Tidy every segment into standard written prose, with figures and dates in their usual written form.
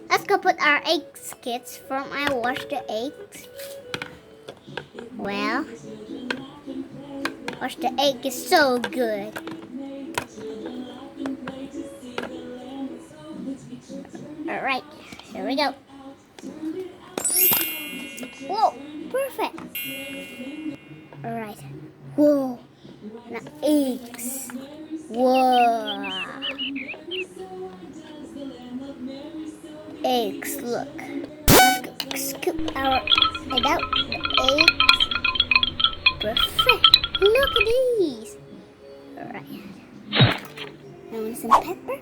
Let's go put our eggs kits from I wash the eggs. Well, wash the egg is so good. Alright, here we go. Whoa, perfect. Alright. Whoa, now eggs. Whoa. Eggs, look. Let's scoop our egg out. The eggs. Perfect. Look at these. Alright. Now with some pepper.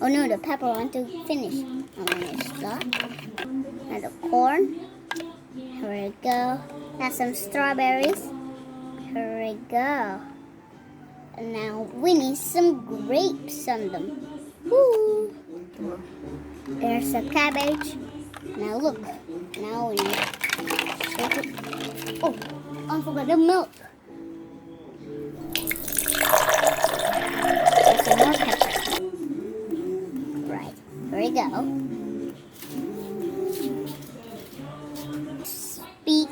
Oh no, the pepper I want to finish. I'm going to stop. Now the corn. Here we go. Now some strawberries. Here we go. And now we need some grapes on them. Woo! There's a cabbage. Now look. Now we need shake it. Oh, I forgot the milk. There's some more pepper. Right. Here we go. Speak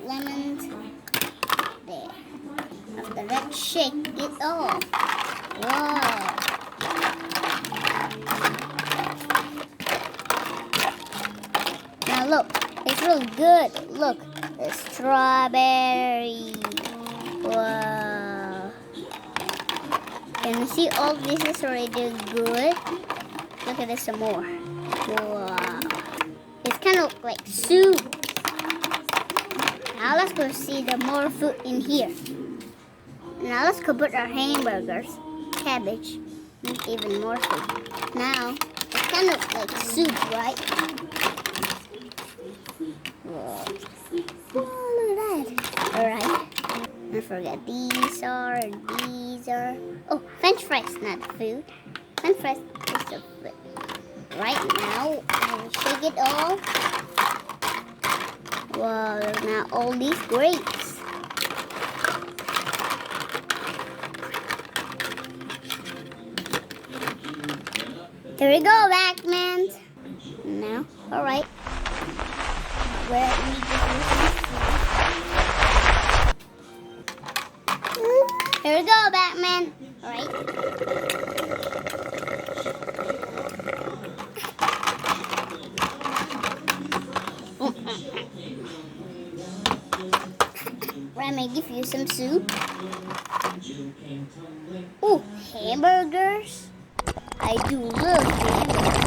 lemons. There. After that, shake it all. Whoa. Now look, it's really good. Look, the strawberry. Wow. Can you see all this is already good? Look at this some more. Wow. It's kind of like soup. Now let's go see the more food in here. Now let's go put our hamburgers, cabbage, and even more food. Now, it's kind of like soup, right? Whoa. Oh, look at that. Alright. Don't forget these are. Oh, French fries, not food. French fries is the food. Right now, I will shake it all. Wow, now all these grapes. Here we go, Batman. Now, alright. Where we Here we go, Batman. Alright. Let me give you some soup. Oh, hamburgers. I do love hamburgers.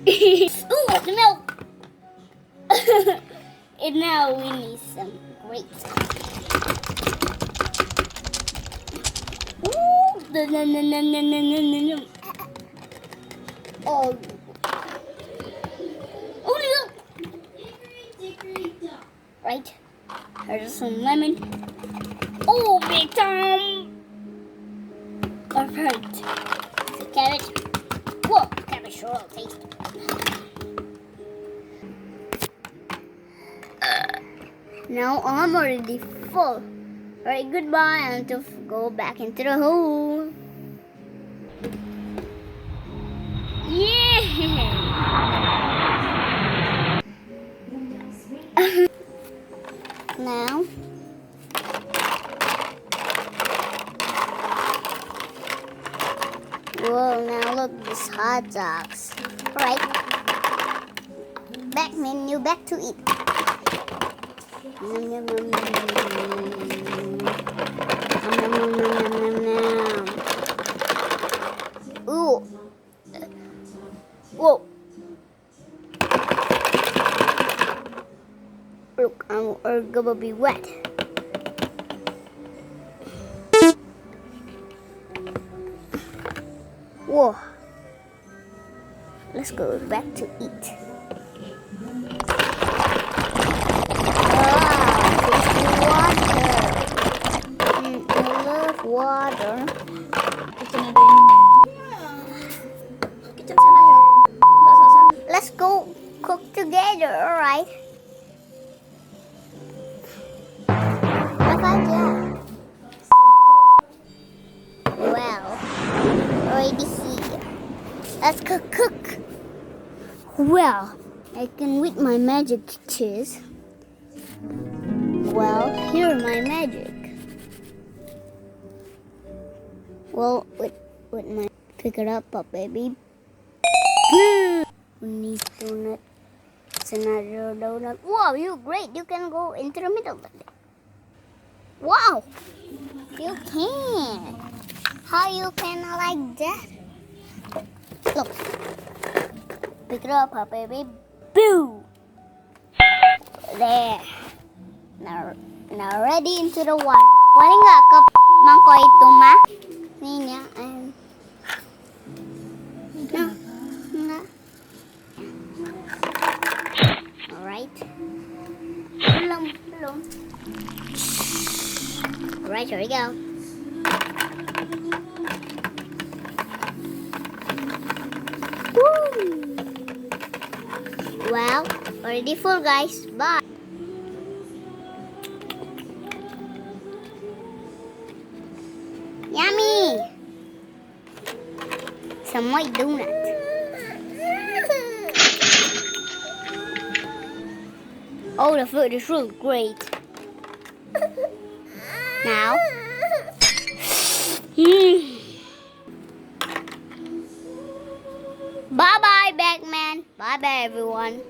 Ooh, the milk. And now we need some grapes. Oh. Oh, look. Right. There's some lemon. Oh, big time. Perfect. It's a cabbage. Whoa, cabbage sure will taste. Now I'm already full. Alright, goodbye. I want to go back into the hole. Yeah! Now, whoa, now look, these hot dogs. Alright. Back menu, back to eat. Nom, nom, nom, nom, nom. Ooh. Whoa. Look, I'm gonna be wet. Whoa. Let's go back to eat. Water. Let's go cook together, alright? Let's cook. Well, I can with my magic cheese. Well, here my magic. Well, with my pick it up, baby. Boom! We need donut. It's another donut. Wow, you're great. You can go into the middle of it. Wow, you can. How you can like that? Look. Pick it up, baby. Boo! There. Now ready into the one. Wala nga ka mangko ito ma? Ninya. No. Alright. Belum. Alright, here we go. Woo! Well, already full, guys. Bye. Yummy! Some white donut. Oh, the food is really great. Now. Bye-bye, Batman. Bye-bye, everyone.